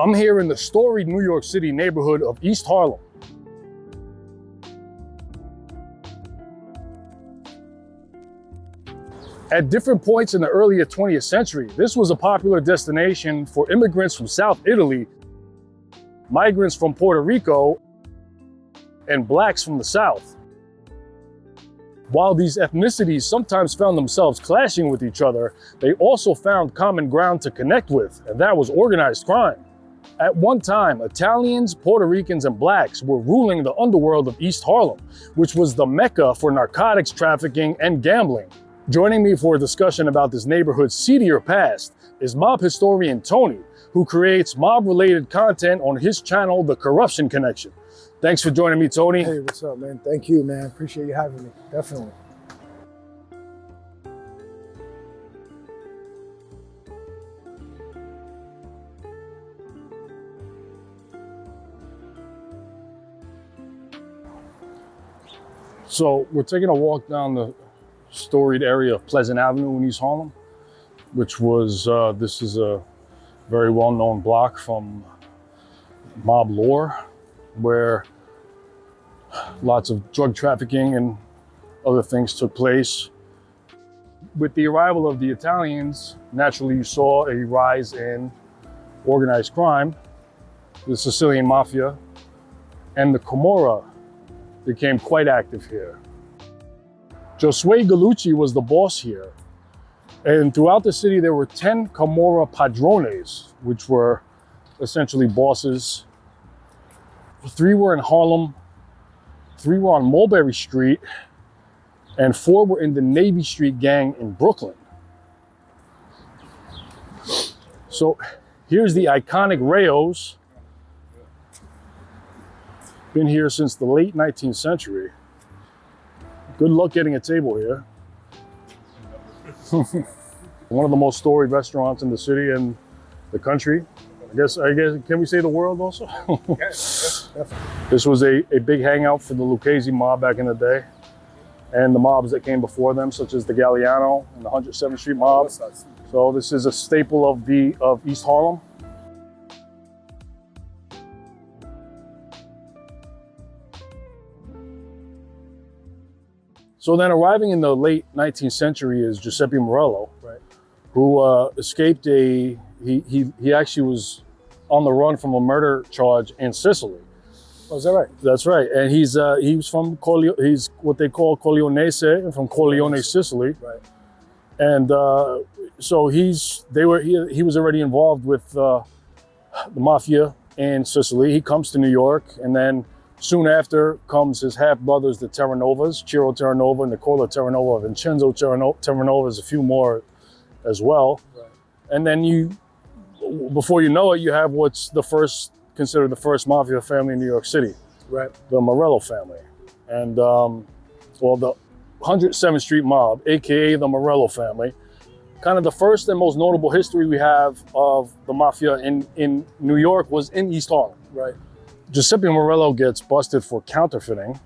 I'm here in the storied New York City neighborhood of East Harlem. At different points in the earlier 20th century, this was a popular destination for immigrants from South Italy, migrants from Puerto Rico, and blacks from the South. While these ethnicities sometimes found themselves clashing with each other, they also found common ground to connect with, and that was organized crime. At one time, Italians, Puerto Ricans, and blacks were ruling the underworld of East Harlem, which was the mecca for narcotics trafficking and gambling. Joining me for a discussion about this neighborhood's seedier past is mob historian Tony, who creates mob-related content on his channel, The Corruption Connection. Thanks for joining me, Tony. Hey, what's up, man? Thank you, man. Appreciate you having me. Definitely. So we're taking a walk down the storied area of Pleasant Avenue in East Harlem, which was, this is a very well-known block from mob lore, where lots of drug trafficking and other things took place. With the arrival of the Italians, naturally you saw a rise in organized crime. The Sicilian Mafia and the Camorra became quite active here. Josue Galante was the boss here. And throughout the city, there were 10 Camorra padrones, which were essentially bosses. 3 were in Harlem, 3 were on Mulberry Street, and 4 were in the Navy Street gang in Brooklyn. So here's the iconic Rayos. Been here since the late 19th century. Good luck getting a table here. One of the most storied restaurants in the city and the country. I guess, can we say the world also? Yes, definitely. This was a big hangout for the Lucchese mob back in the day, and the mobs that came before them, such as the Galliano and the 107th Street mob. So this is a staple of East Harlem. So then arriving in the late 19th century is Giuseppe Morello, Right. who escaped he actually was on the run from a murder charge in Sicily. Oh, is that right? That's right. And he was from he's what they call Corleonese, from Corleone, Sicily. Right. And so he was already involved with the mafia in Sicily. He comes to New York, and then soon after comes his half brothers, the Terranovas, Ciro Terranova, Nicola Terranova, Vincenzo Terranova, a few more as well. Right. And then before you know it, you have what's considered the first mafia family in New York City, Right. the Morello family. And the 107th Street mob, AKA the Morello family, kind of the first and most notable history we have of the mafia in New York was in East Harlem. Right. Giuseppe Morello gets busted for counterfeiting.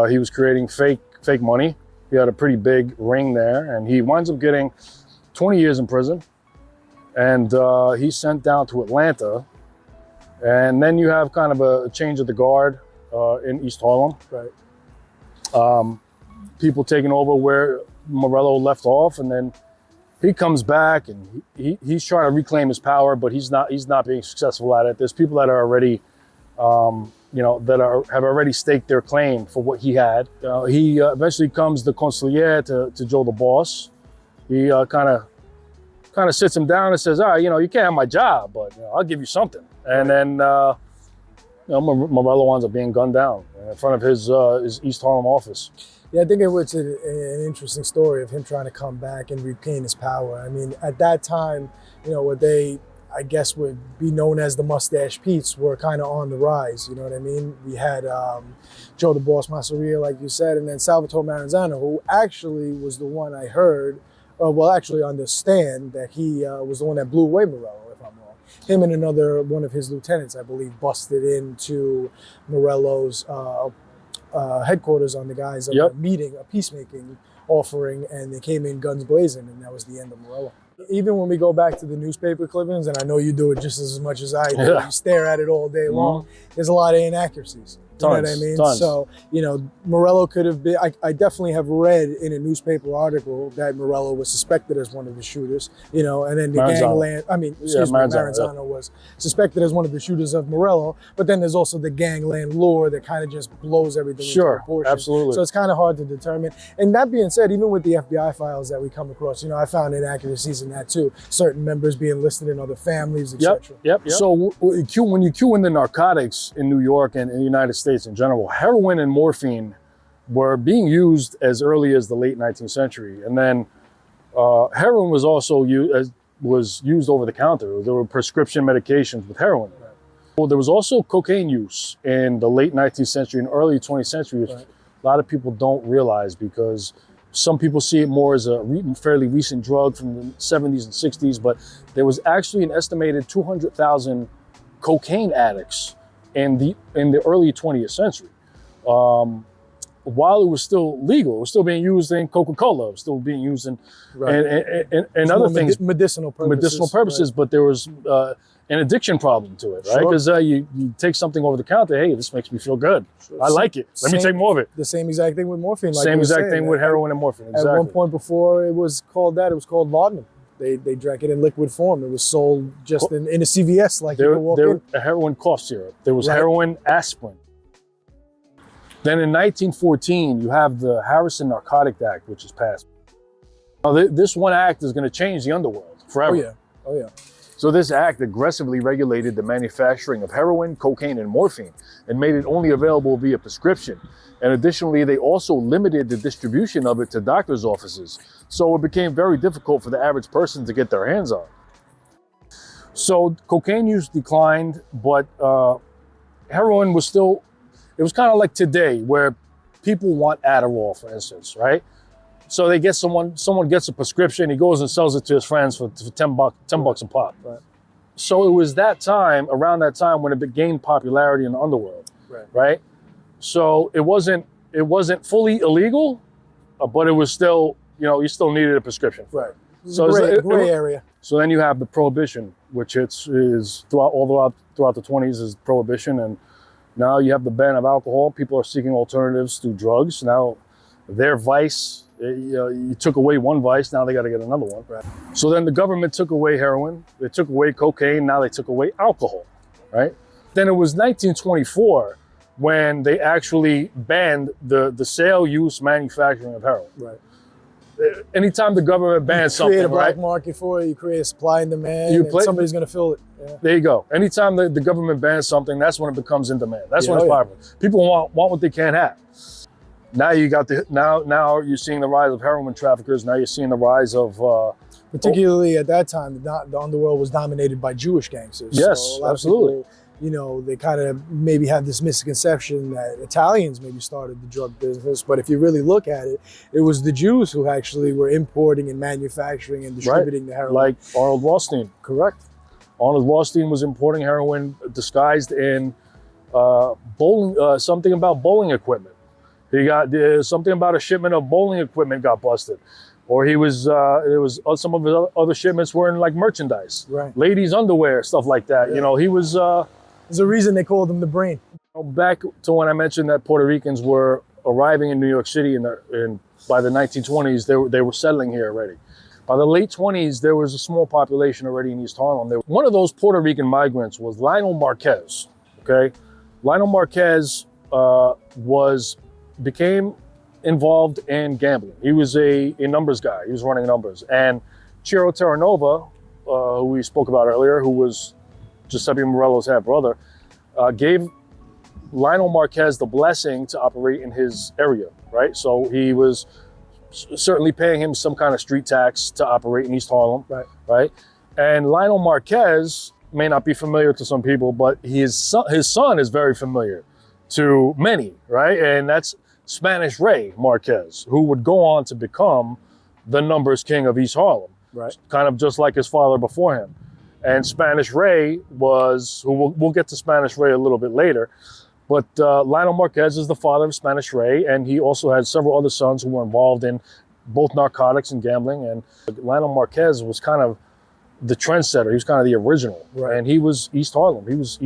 He was creating fake money. He had a pretty big ring there, and he winds up getting 20 years in prison. And he's sent down to Atlanta. And then you have kind of a change of the guard in East Harlem. Right. People taking over where Morello left off, and then he comes back and he's trying to reclaim his power, but he's not being successful at it. There's people that are already have already staked their claim for what he had. He eventually becomes the consigliere to Joe the boss. He kind of sits him down and says, all right, you can't have my job, but I'll give you something. And then Morello winds up being gunned down in front of his East Harlem office. Yeah, I think it was an interesting story of him trying to come back and regain his power. I mean, at that time, what they, I guess, would be known as the Mustache Pete's were kind of on the rise. You know what I mean? We had Joe the Boss Masseria, like you said, and then Salvatore Maranzano, who actually was the one I heard, actually understand that he was the one that blew away Morello, if I'm wrong. Him and another one of his lieutenants, I believe, busted into Morello's headquarters on the guys of a meeting, a peacemaking offering, and they came in guns blazing, and that was the end of Morello. Even when we go back to the newspaper clippings, and I know you do it just as much as I do, Yeah. you stare at it all day long, there's a lot of inaccuracies. You know what I mean? Tons. So, Morello could have been, I definitely have read in a newspaper article that Morello was suspected as one of the shooters, and then the gangland, Maranzano was suspected as one of the shooters of Morello, but then there's also the gangland lore that kind of just blows everything into proportion. Absolutely. So it's kind of hard to determine. And that being said, even with the FBI files that we come across, I found inaccuracies in that too. Certain members being listed in other families, etc. Yep. So when you cue in the narcotics in New York and in the United States in general, heroin and morphine were being used as early as the late 19th century. And then heroin was also used over the counter. There were prescription medications with heroin. Right. Well, there was also cocaine use in the late 19th century and early 20th century, which a lot of people don't realize, because some people see it more as a fairly recent drug from the 70s and 60s, but there was actually an estimated 200,000 cocaine addicts in the early 20th century. While it was still legal, it was still being used in Coca-Cola, it was still being used in and other things, medicinal purposes. But there was an addiction problem to it, right? Because you take something over the counter, hey, this makes me feel good. I like it. Let me take more of it. The same exact thing with morphine. Like same exact thing with heroin and morphine. Exactly. At one point before it was called laudanum. They drank it in liquid form. It was sold just in a CVS, like you could walk in. A heroin cough syrup. There was heroin aspirin. Then in 1914, you have the Harrison Narcotic Act, which is passed. Now, this one act is going to change the underworld forever. Oh yeah. So this act aggressively regulated the manufacturing of heroin, cocaine, and morphine, and made it only available via prescription. And additionally, they also limited the distribution of it to doctors' offices. So it became very difficult for the average person to get their hands on. So cocaine use declined, but heroin was still, it was kind of like today, where people want Adderall, for instance, right? So they get someone gets a prescription, he goes and sells it to his friends for $10 a pop. Right. So it was around that time when it gained popularity in the underworld, right? So it wasn't fully illegal, but it was still, you still needed a prescription. Right. So it's gray area. So then you have the prohibition, which is throughout the 20s is prohibition, and now you have the ban of alcohol. People are seeking alternatives to drugs. Now their vice, you took away one vice, now they got to get another one. Right. So then the government took away heroin, they took away cocaine, now they took away alcohol, right? Then it was 1924 when they actually banned the sale, use, manufacturing of heroin. Right. Anytime the government bans something, you create a black market for it, you create a supply and demand, and somebody's going to fill it. Yeah. There you go. Anytime the government bans something, that's when it becomes in demand. That's when it's popular. People want what they can't have. Now you got now you're seeing the rise of heroin traffickers. Now you're seeing the rise of particularly at that time, the underworld was dominated by Jewish gangsters. Yes, so absolutely. People, they kind of maybe have this misconception that Italians maybe started the drug business, but if you really look at it, it was the Jews who actually were importing and manufacturing and distributing the heroin. Like Arnold Rothstein. Correct. Arnold Rothstein was importing heroin disguised in something about bowling equipment. He got something about a shipment of bowling equipment got busted, or there was some of his other shipments were in like merchandise, right? Ladies' underwear, stuff like that. Yeah. He was. There's a reason they called him the Brain. Back to when I mentioned that Puerto Ricans were arriving in New York City by the 1920s, they were settling here already. By the late 20s, there was a small population already in East Harlem. One of those Puerto Rican migrants was Lionel Marquez. Okay, Lionel Marquez became involved in gambling. He was a numbers guy. He was running numbers. And Ciro Terranova, who we spoke about earlier, who was Giuseppe Morello's half brother, gave Lionel Marquez the blessing to operate in his area, right? So he was certainly paying him some kind of street tax to operate in East Harlem, right? And Lionel Marquez may not be familiar to some people, but his son is very familiar to many, right? And that's Spanish Ray Marquez, who would go on to become the numbers king of East Harlem, right? Kind of just like his father before him. And Spanish Ray we'll get to Spanish Ray a little bit later, but Lionel Marquez is the father of Spanish Ray, and he also had several other sons who were involved in both narcotics and gambling. And Lionel Marquez was kind of the trendsetter. He was kind of the original. Right. And he was East Harlem. He was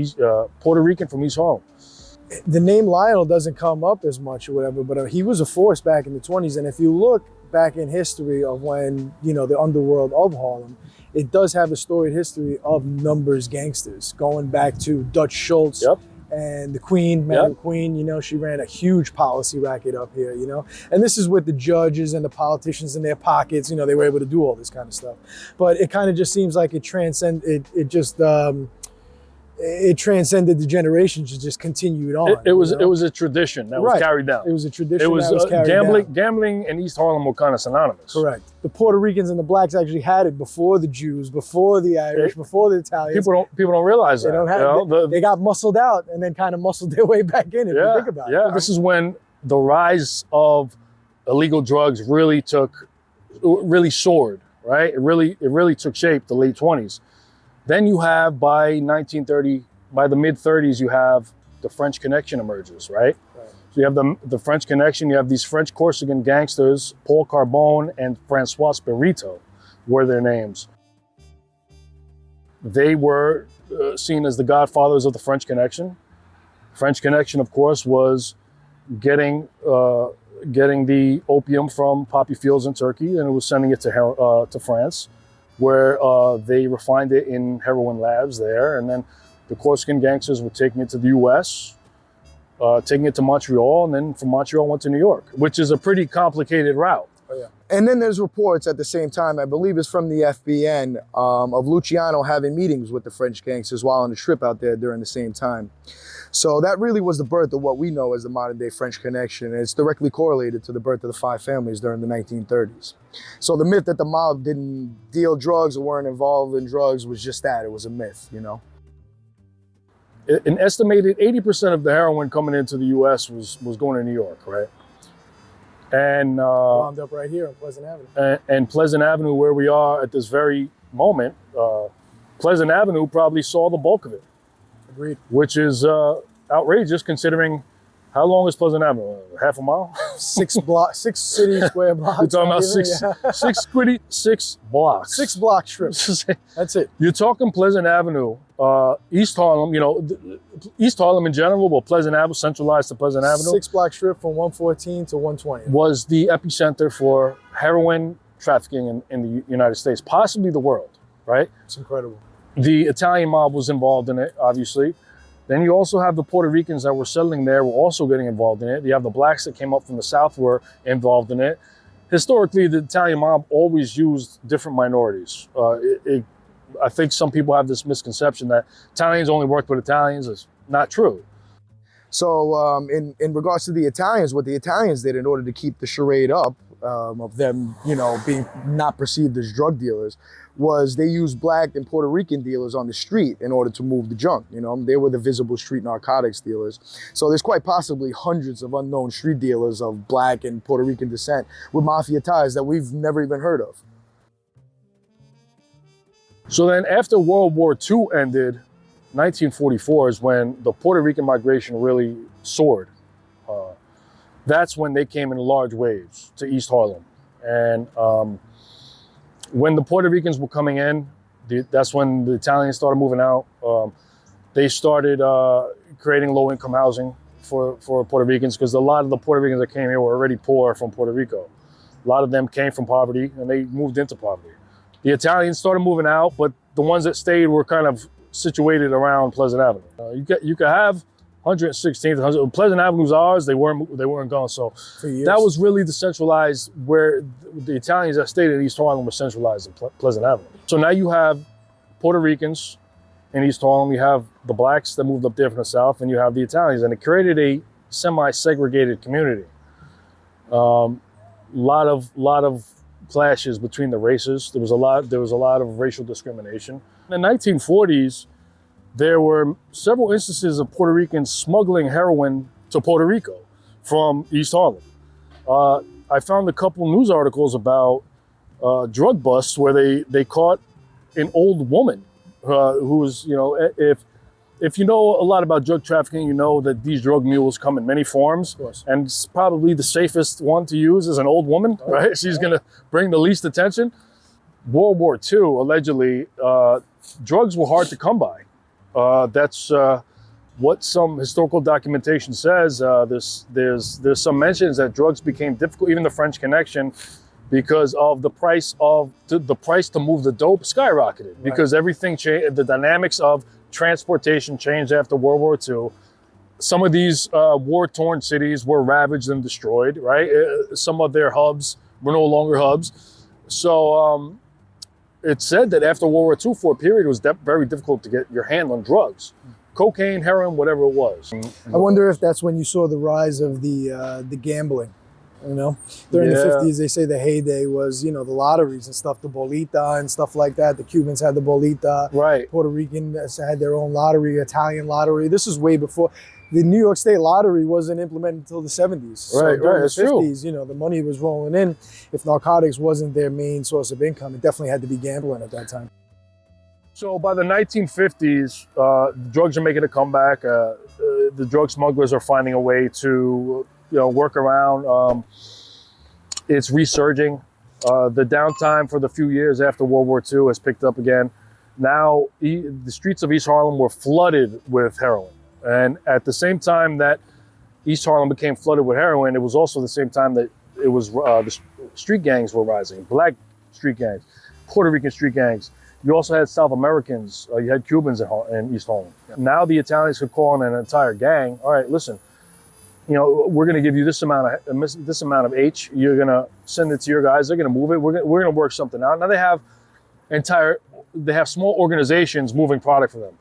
Puerto Rican from East Harlem. The name Lionel doesn't come up as much or whatever, but he was a force back in the 20s. And if you look back in history of when, the underworld of Harlem, it does have a storied history of numbers gangsters, going back to Dutch Schultz. Yep. And the Queen, Madam Queen, she ran a huge policy racket up here, And this is with the judges and the politicians in their pockets, they were able to do all this kind of stuff. But it kind of just seems like it transcended the generations, it just continued on. It was a tradition that was carried down. It was a tradition that was carried gambling. down. Gambling and East Harlem were kind of synonymous. Correct. The Puerto Ricans and the Blacks actually had it before the Jews, before the Irish, before the Italians. People don't realize that. They don't have. They got muscled out and then kind of muscled their way back in. If you think about it. Yeah, this is when the rise of illegal drugs really soared. Right. It really took shape. The late 20s. Then you have by the mid 30s, you have the French Connection emerges, right? So you have the French Connection, you have these French Corsican gangsters, Paul Carbone and Francois Spirito were their names. They were seen as the godfathers of the French Connection. French Connection, of course, was getting the opium from poppy fields in Turkey, and it was sending it to France, where they refined it in heroin labs there. And then the Corsican gangsters were taking it to the US, taking it to Montreal, and then from Montreal went to New York, which is a pretty complicated route. Oh, yeah. And then there's reports at the same time, I believe it's from the FBN, of Luciano having meetings with the French gangsters while on a trip out there during the same time. So that really was the birth of what we know as the modern day French Connection. And it's directly correlated to the birth of the five families during the 1930s. So the myth that the mob didn't deal drugs or weren't involved in drugs was just that. It was a myth, An estimated 80% of the heroin coming into the US was going to New York, right? And wound up right here on Pleasant Avenue. And Pleasant Avenue, where we are at this very moment, Pleasant Avenue probably saw the bulk of it. Agreed. Which is outrageous considering how long is Pleasant Avenue? Half a mile? 6 city square blocks. We're talking about six blocks. 6 block strips. That's it. You're talking Pleasant Avenue, East Harlem, East Harlem in general, but Pleasant Avenue, centralized to Pleasant Avenue. 6 block strip from 114 to 120. Was the epicenter for heroin trafficking in the United States, possibly the world, right? It's incredible. The Italian mob was involved in it, obviously. Then you also have the Puerto Ricans that were settling there were also getting involved in it. You have the blacks that came up from the South were involved in it. Historically, the Italian mob always used different minorities. I think some people have this misconception that Italians only worked with Italians. It's not true. So in regards to the Italians, what the Italians did in order to keep the charade up of them, being not perceived as drug dealers, was they used black and Puerto Rican dealers on the street in order to move the junk. They were the visible street narcotics dealers. So there's quite possibly hundreds of unknown street dealers of black and Puerto Rican descent with mafia ties that we've never even heard of. So then after World War II ended, 1944 is when the Puerto Rican migration really soared. That's when they came in large waves to East Harlem. And when the Puerto Ricans were coming in, that's when the Italians started moving out. They started creating low-income housing for Puerto Ricans, because a lot of the Puerto Ricans that came here were already poor from Puerto Rico. A lot of them came from poverty, and they moved into poverty. The Italians started moving out, but the ones that stayed were kind of situated around Pleasant Avenue. You could have 116th, Pleasant Avenue's ours. They weren't gone. So that was really the centralized, where the Italians that stayed in East Harlem were centralized in Pleasant Avenue. So now you have Puerto Ricans in East Harlem. You have the blacks that moved up there from the South, and you have the Italians, and it created a semi-segregated community. Lot of clashes between the races. There was a lot of racial discrimination. In the 1940s, there were several instances of Puerto Ricans smuggling heroin to Puerto Rico from East Harlem. I found a couple news articles about drug busts where they caught an old woman who was, if if you know a lot about drug trafficking, you know that these drug mules come in many forms. Of course. And it's probably the safest one to use is an old woman, right? She's going to bring the least attention. World War II, allegedly, drugs were hard to come by. That's what some historical documentation says. There's some mentions that drugs became difficult, even the French Connection, because of the price to move the dope skyrocketed, because everything changed. The dynamics of transportation changed after World War II. Some of these war-torn cities were ravaged and destroyed, right? Some of their hubs were no longer hubs. So it's said that after World War II, for a period, it was very difficult to get your hand on drugs. Cocaine, heroin, whatever it was. I wonder if that's when you saw the rise of the gambling. You know, during the 50s, they say the heyday was, you know, the lotteries and stuff, the bolita and stuff like that. The Cubans had the bolita. Right. Puerto Ricans had their own lottery, Italian lottery. This is way before. The New York State lottery wasn't implemented until the 70s. So right, during that's the 50s, true. you know, the money was rolling in. If narcotics wasn't their main source of income, it definitely had to be gambling at that time. So by the 1950s, drugs are making a comeback. The drug smugglers are finding a way to, work around. It's resurging. The downtime for the few years after World War II has picked up again. Now, the streets of East Harlem were flooded with heroin. And at the same time that East Harlem became flooded with heroin, it was also the same time that it was the street gangs were rising. Black street gangs, Puerto Rican street gangs. You also had South Americans. You had Cubans in East Harlem. Yeah. Now the Italians could call on an entire gang. All right, listen, we're going to give you this amount of H. You're going to send it to your guys. They're going to move it. We're going to work something out. Now they have small organizations moving product for them.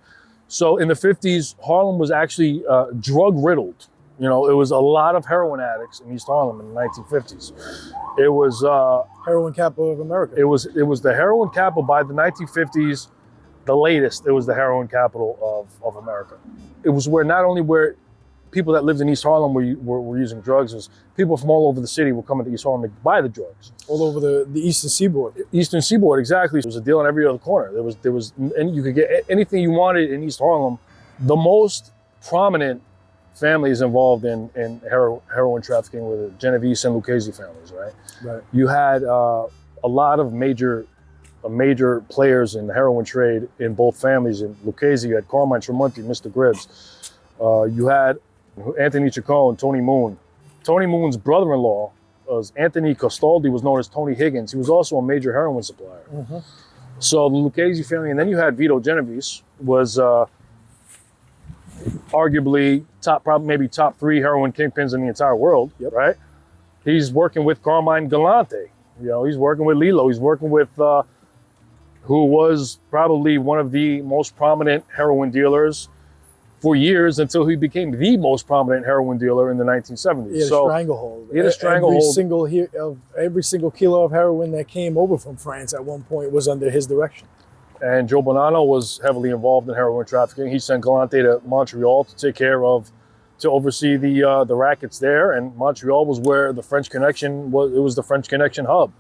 So in the 50s, Harlem was actually drug riddled. It was a lot of heroin addicts in East Harlem in the 1950s. It was heroin capital of America. It was the heroin capital by the 1950s. The latest, it was the heroin capital of America. It was where not only were people that lived in East Harlem were using drugs, as people from all over the city were coming to East Harlem to buy the drugs. All over the Eastern Seaboard. Eastern Seaboard, exactly. There was a deal on every other corner. And you could get anything you wanted in East Harlem. The most prominent families involved in heroin trafficking were the Genovese and Lucchese families, right? Right. You had a lot of major players in the heroin trade in both families. In Lucchese, you had Carmine, Tremonti, Mr. Gribbs. You had Anthony Chacon, Tony Moon. Tony Moon's brother-in-law was Anthony Costaldi, was known as Tony Higgins. He was also a major heroin supplier. Mm-hmm. So the Lucchese family, and then you had Vito Genovese, was arguably maybe top 3 heroin kingpins in the entire world, yep. Right? He's working with Carmine Galante. He's working with Lilo. He's working with who was probably one of the most prominent heroin dealers for years until he became the most prominent heroin dealer in the 1970s. He had a stranglehold. He had a stranglehold. Every single kilo of heroin that came over from France at one point was under his direction. And Joe Bonanno was heavily involved in heroin trafficking. He sent Galante to Montreal to oversee the rackets there. And Montreal was where the French Connection was. It was the French Connection hub.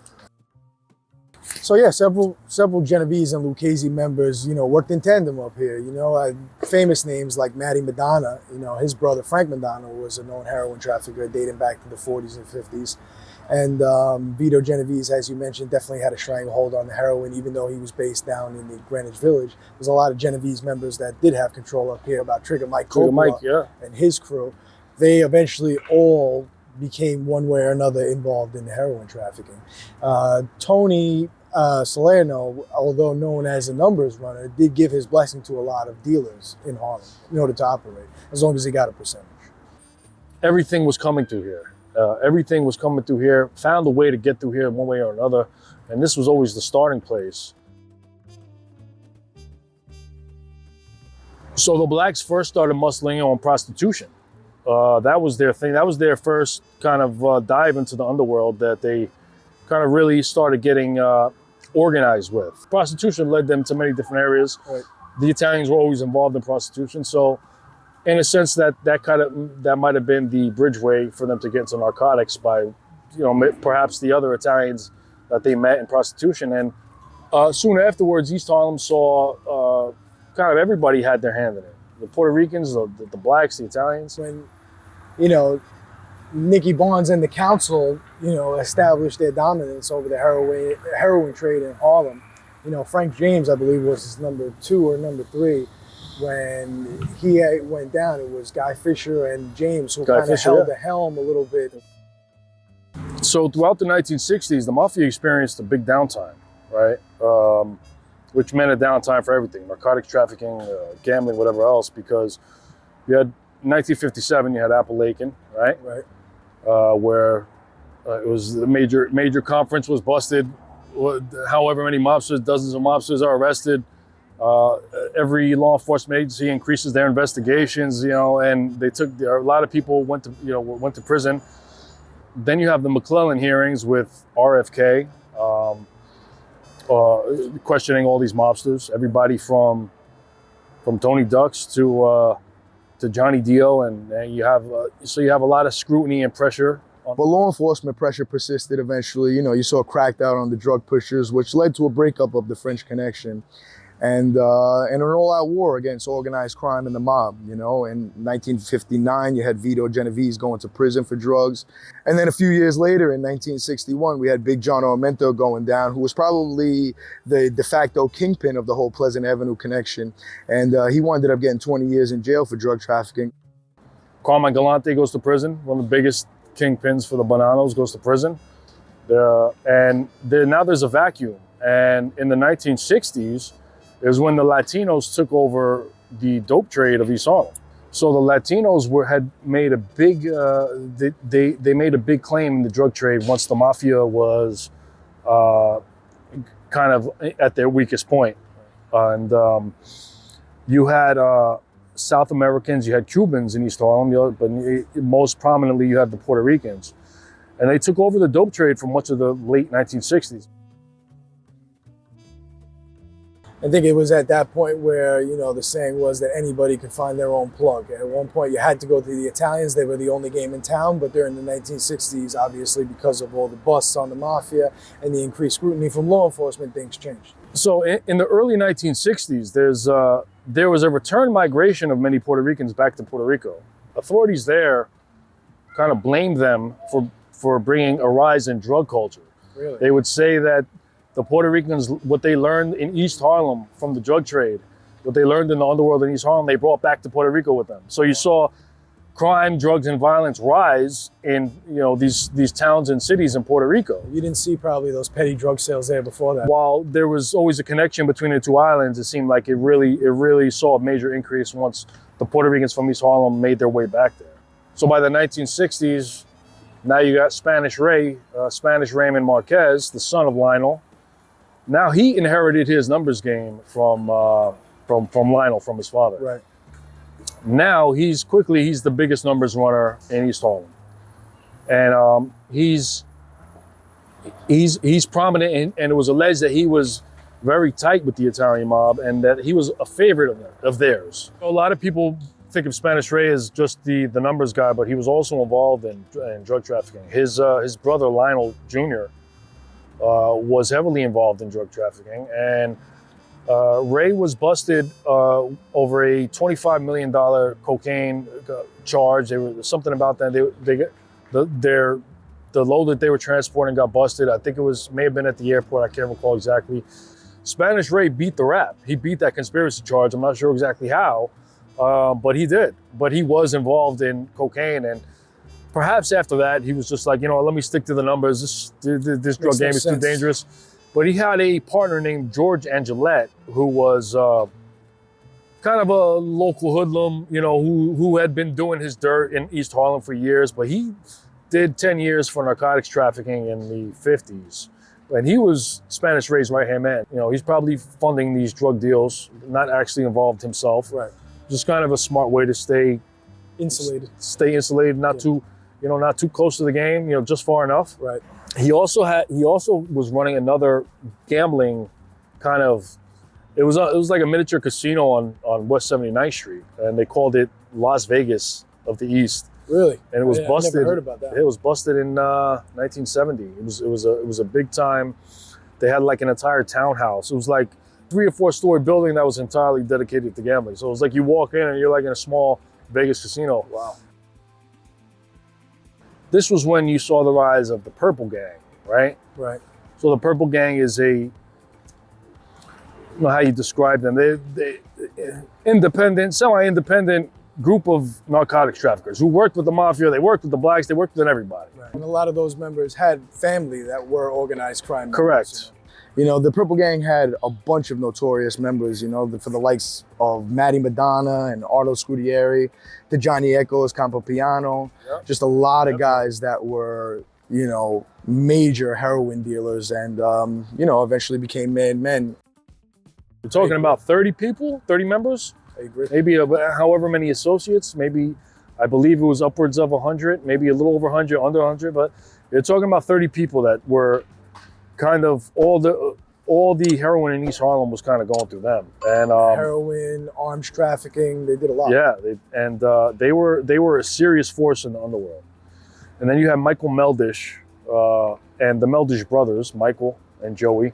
So yeah, several Genovese and Lucchese members, worked in tandem up here. Famous names like Matty Madonna. His brother Frank Madonna was a known heroin trafficker dating back to the 40s and 50s. And Vito Genovese, as you mentioned, definitely had a stranglehold on the heroin, even though he was based down in the Greenwich Village. There's a lot of Genovese members that did have control up here about Trigger Mike Coppola and his crew. They eventually all became one way or another involved in the heroin trafficking. Tony Salerno, although known as a numbers runner, did give his blessing to a lot of dealers in Harlem in order to operate, as long as he got a percentage. Everything was coming through here. Everything was coming through here, found a way to get through here one way or another. And this was always the starting place. So the blacks first started muscling on prostitution. That was their thing. That was their first kind of dive into the underworld that they kind of really started getting organized with. Prostitution led them to many different areas. Right. The Italians were always involved in prostitution. So in a sense that might have been the bridgeway for them to get into narcotics by, perhaps the other Italians that they met in prostitution. And soon afterwards, East Harlem saw kind of everybody had their hand in it. The Puerto Ricans, the blacks, the Italians. When, you know, Nicky Barnes and the council, you know, established their dominance over the heroin trade in Harlem. You know, Frank James, I believe, was his number 2 or number 3. When he went down, it was Guy Fisher and James who kind of held the helm a little bit. So throughout the 1960s, the Mafia experienced a big downtime, right? Which meant a downtime for everything, narcotics trafficking, gambling, whatever else, because you had, in 1957, you had Appalachian, right? Right. Where it was the major conference was busted. However many mobsters, dozens of mobsters are arrested. Every law enforcement agency increases their investigations, you know, and a lot of people went to prison. Then you have the McClellan hearings with RFK, questioning all these mobsters, everybody from Tony Ducks to Johnny Dio, and you have a lot of scrutiny and pressure. But law enforcement pressure persisted eventually. You know, you saw a crackdown on the drug pushers, which led to a breakup of the French Connection. And an all-out war against organized crime and the mob. You know, in 1959, you had Vito, Genovese going to prison for drugs. And then a few years later, in 1961, we had Big John Armento going down, who was probably the de facto kingpin of the whole Pleasant Avenue connection. And he ended up getting 20 years in jail for drug trafficking. Carmine Galante goes to prison, one of the biggest kingpins for the Bananos, goes to prison. Now there's a vacuum. And in the 1960s, is when the Latinos took over the dope trade of East Harlem. So the Latinos had made a big, they made a big claim in the drug trade once the Mafia was kind of at their weakest point. And you had South Americans, you had Cubans in East Harlem, but most prominently you had the Puerto Ricans. And they took over the dope trade for much of the late 1960s. I think it was at that point where, you know, the saying was that anybody could find their own plug. At one point, you had to go to the Italians. They were the only game in town. But during the 1960s, obviously, because of all the busts on the Mafia and the increased scrutiny from law enforcement, things changed. So in the early 1960s, there was a return migration of many Puerto Ricans back to Puerto Rico. Authorities there kind of blamed them for bringing a rise in drug culture. Really? They would say that the Puerto Ricans, what they learned in East Harlem from the drug trade, what they learned in the Underworld in East Harlem, they brought back to Puerto Rico with them. So you saw crime, drugs, and violence rise in, you know, these towns and cities in Puerto Rico. You didn't see probably those petty drug sales there before that. While there was always a connection between the two islands, it seemed like it really saw a major increase once the Puerto Ricans from East Harlem made their way back there. So by the 1960s, now you got Spanish Raymond Marquez, the son of Lionel. Now he inherited his numbers game from Lionel, from his father. Right. Now he's the biggest numbers runner in East Harlem, and he's prominent. And it was alleged that he was very tight with the Italian mob, and that he was a favorite of theirs. A lot of people think of Spanish Ray as just the numbers guy, but he was also involved in drug trafficking. His brother Lionel Jr. Was heavily involved in drug trafficking, and Ray was busted over a $25 million cocaine charge. There was something about that. The load that they were transporting got busted. I think may have been at the airport. I can't recall exactly. Spanish Ray beat the rap. He beat that conspiracy charge. I'm not sure exactly how, but he did. But he was involved in cocaine, and perhaps after that, he was just like, you know, let me stick to the numbers. This drug game is too dangerous. But he had a partner named George Angelette, who was kind of a local hoodlum, you know, who had been doing his dirt in East Harlem for years. But he did 10 years for narcotics trafficking in the 50s. And he was Spanish Ray's right-hand man. You know, he's probably funding these drug deals, not actually involved himself. Right. Just kind of a smart way to stay insulated, not too close to the game, you know, just far enough. Right. He also was running another gambling kind of, it was like a miniature casino on West 79th Street, and they called it Las Vegas of the East. Really? And it was busted. I never heard about that. It was busted in 1970. It was a big time. They had like an entire townhouse. It was like 3 or 4 story building that was entirely dedicated to gambling. So it was like you walk in and you're like in a small Vegas casino. Wow. This was when you saw the rise of the Purple Gang, right? Right. So the Purple Gang is I don't know how you describe them. They independent, semi-independent group of narcotics traffickers who worked with the mafia, they worked with the blacks, they worked with everybody. Right. And a lot of those members had family that were organized crime members. Correct. You know, the Purple Gang had a bunch of notorious members, you know, for the likes of Matty Madonna and Ardo Scudieri, the Johnny Echoes, Campo Piano, just a lot of guys that were, you know, major heroin dealers and, you know, eventually became made men. We're talking about 30 people, 30 members, I agree. maybe however many associates, maybe, I believe it was upwards of 100, maybe a little over 100, under 100, but you're talking about 30 people that were kind of all the heroin in East Harlem was kind of going through them, and Heroin, arms trafficking, they did a lot. yeah, they were a serious force in the underworld. And then you have Michael Meldish and the Meldish brothers, Michael and Joey,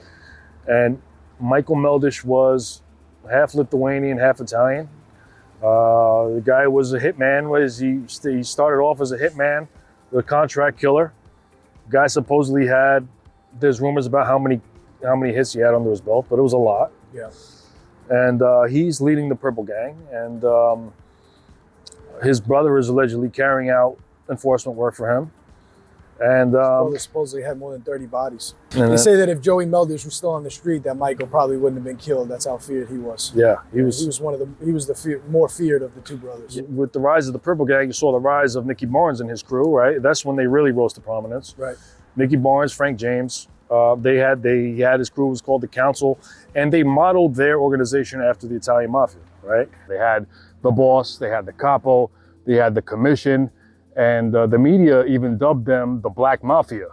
and Michael Meldish was half Lithuanian, half Italian. The guy was a hitman. He started off as a hitman, a contract killer. The guy supposedly had. There's rumors about how many hits he had under his belt, but it was a lot. Yeah. And he's leading the Purple Gang, and his brother is allegedly carrying out enforcement work for him. And brother supposedly had more than 30 bodies. They say that if Joey Meldish was still on the street, that Michael probably wouldn't have been killed. That's how feared he was. Yeah, he was more feared of the two brothers. With the rise of the Purple Gang, you saw the rise of Nicky Barnes and his crew, right? That's when they really rose to prominence. Right. Nicky Barnes, Frank James. He had his crew was called the Council, and they modeled their organization after the Italian Mafia, right? They had the boss, they had the capo, they had the commission, and the media even dubbed them the Black Mafia.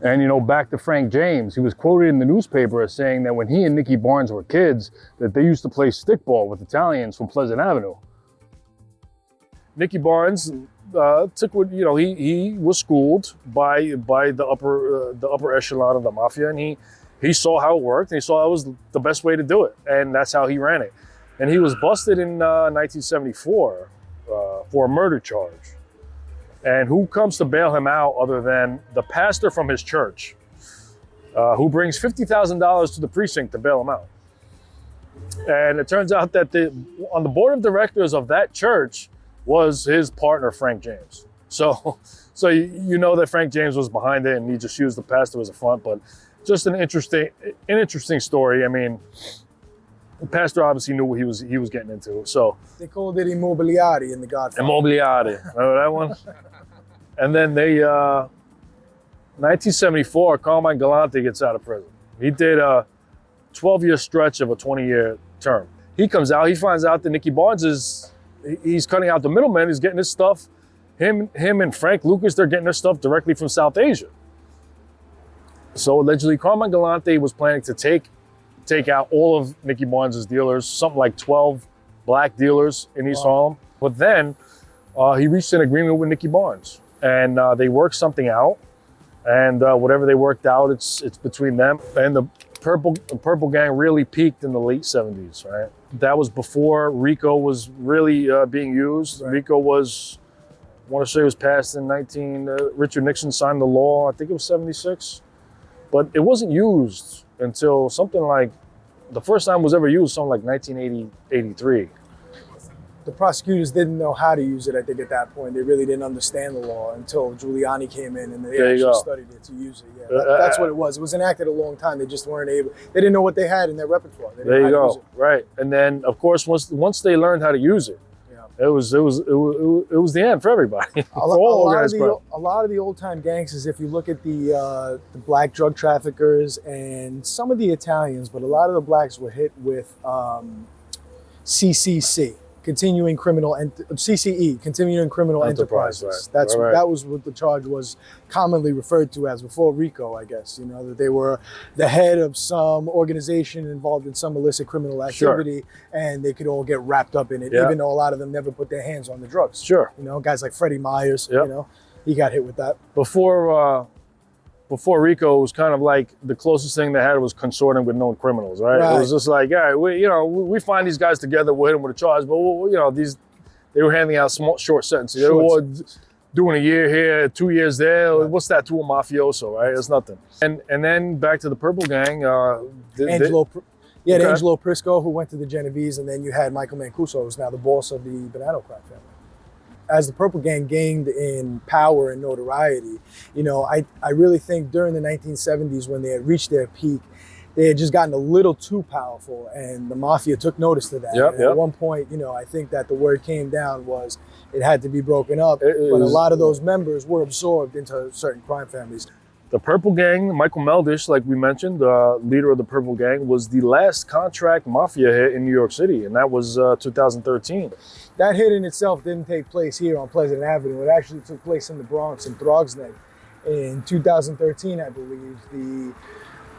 And you know, back to Frank James, he was quoted in the newspaper as saying that when he and Nicky Barnes were kids, that they used to play stickball with Italians from Pleasant Avenue. Nicky Barnes took what, you know, he was schooled by the upper echelon of the mafia, and he saw how it worked, and he saw that was the best way to do it, and that's how he ran it. And he was busted in 1974 for a murder charge. And who comes to bail him out other than the pastor from his church, who brings $50,000 to the precinct to bail him out. And it turns out that on the board of directors of that church was his partner, Frank James. So you know that Frank James was behind it, and he just used the pastor as a front. But just an interesting story. I mean, the pastor obviously knew what he was getting into. So they called it Immobiliari in The Godfather. Immobiliari, remember that one? And then 1974, Carmine Galante gets out of prison. He did a 12-year stretch of a 20-year term. He comes out, he finds out that Nicky Barnes he's cutting out the middleman, he's getting his stuff. Him and Frank Lucas, they're getting their stuff directly from South Asia. So allegedly, Carmine Galante was planning to take out all of Nicky Barnes' dealers, something like 12 black dealers in East Harlem. But then he reached an agreement with Nicky Barnes, and they worked something out. And whatever they worked out, it's between them. And the Purple Gang really peaked in the late 70s, right? That was before RICO was really being used. Right. RICO was, I want to say it was passed in Richard Nixon signed the law, I think it was 76. But it wasn't used until something like, the first time it was ever used, something like 1983. The prosecutors didn't know how to use it, I think, at that point. They really didn't understand the law until Giuliani came in and they actually studied it to use it. Yeah, that's what it was. It was enacted a long time. They just weren't able, they didn't know what they had in their repertoire. There you go, right. And then, of course, once they learned how to use it, it was the end for everybody. For all organized crime. A lot of the old time gangsters, if you look at the black drug traffickers and some of the Italians, but a lot of the blacks were hit with CCC. Continuing criminal CCE, continuing criminal enterprises. Right. That was what the charge was commonly referred to as before RICO, I guess. You know, that they were the head of some organization involved in some illicit criminal activity, and they could all get wrapped up in it, even though a lot of them never put their hands on the drugs. Sure. You know, guys like Freddie Myers. You know, he got hit with that. Before before Rico, it was kind of like the closest thing they had was consorting with known criminals, right? It was just like, yeah, we find these guys together, we'll hit them with a charge, but they were handing out short sentences. They were doing a year here, 2 years there. Right. What's that to a mafioso, right? It's nothing. And then back to the Purple Gang. Angelo Prisco, who went to the Genovese, and then you had Michael Mancuso, who's now the boss of the Bonanno crime family. As the Purple Gang gained in power and notoriety, I really think during the 1970s when they had reached their peak, they had just gotten a little too powerful, and the mafia took notice to that. At one point, I think that the word came down was it had to be broken up, but a lot of those members were absorbed into certain crime families. The Purple Gang, Michael Meldish, like we mentioned, leader of the Purple Gang, was the last contract mafia hit in New York City, and that was 2013. That hit in itself didn't take place here on Pleasant Avenue. It actually took place in the Bronx, in Throgsneck. In 2013, I believe,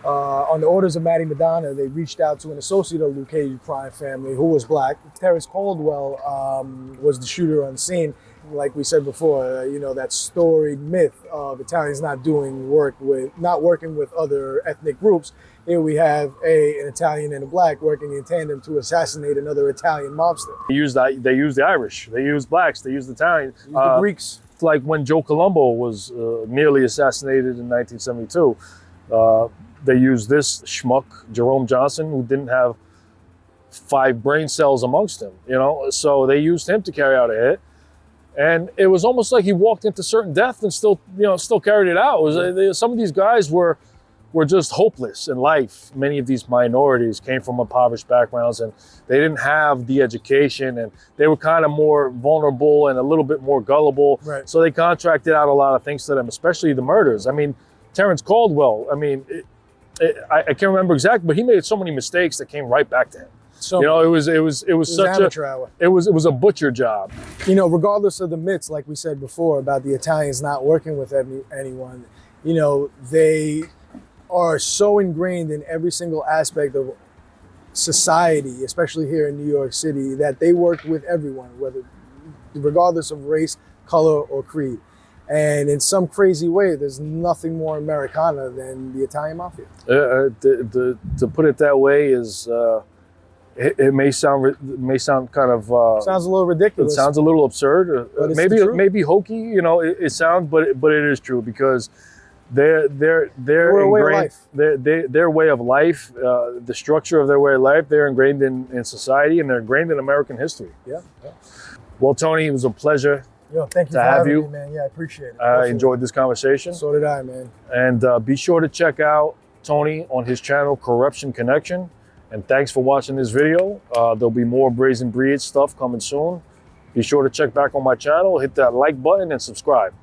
on the orders of Matty Madonna, they reached out to an associate of Luke Cage crime family who was black. Terrence Caldwell was the shooter on the scene. Like we said before, that storied myth of Italians not working with other ethnic groups. Here we have an Italian and a black working in tandem to assassinate another Italian mobster. They used the Irish, they used blacks, they used Italians. The Greeks. Like when Joe Colombo was nearly assassinated in 1972. They used this schmuck, Jerome Johnson, who didn't have 5 brain cells amongst him, so they used him to carry out a hit. And it was almost like he walked into certain death and still carried it out. Some of these guys were just hopeless in life. Many of these minorities came from impoverished backgrounds, and they didn't have the education, and they were kind of more vulnerable and a little bit more gullible. Right. So they contracted out a lot of things to them, especially the murders. I mean, Terrence Caldwell, I can't remember exactly, but he made so many mistakes that came right back to him. So it was such amateur hour. It was a butcher job. Regardless of the myths, like we said before about the Italians not working with anyone, they are so ingrained in every single aspect of society, especially here in New York City, that they work with everyone, regardless of race, color, or creed. And in some crazy way, there's nothing more Americana than the Italian mafia. To put it that way is, it may sound kind of sounds a little ridiculous. It sounds a little absurd. Maybe hokey. It sounds, but it is true because their way of life, the structure of their way of life, they're ingrained in society, and they're ingrained in American history. Yeah. Well, Tony, it was a pleasure. Thank you for having me, man. Yeah, I appreciate it. I enjoyed this conversation. So did I, man. And be sure to check out Tony on his channel, Corruption Connection. And thanks for watching this video. There'll be more Brazen Breed stuff coming soon. Be sure to check back on my channel, hit that like button, and subscribe.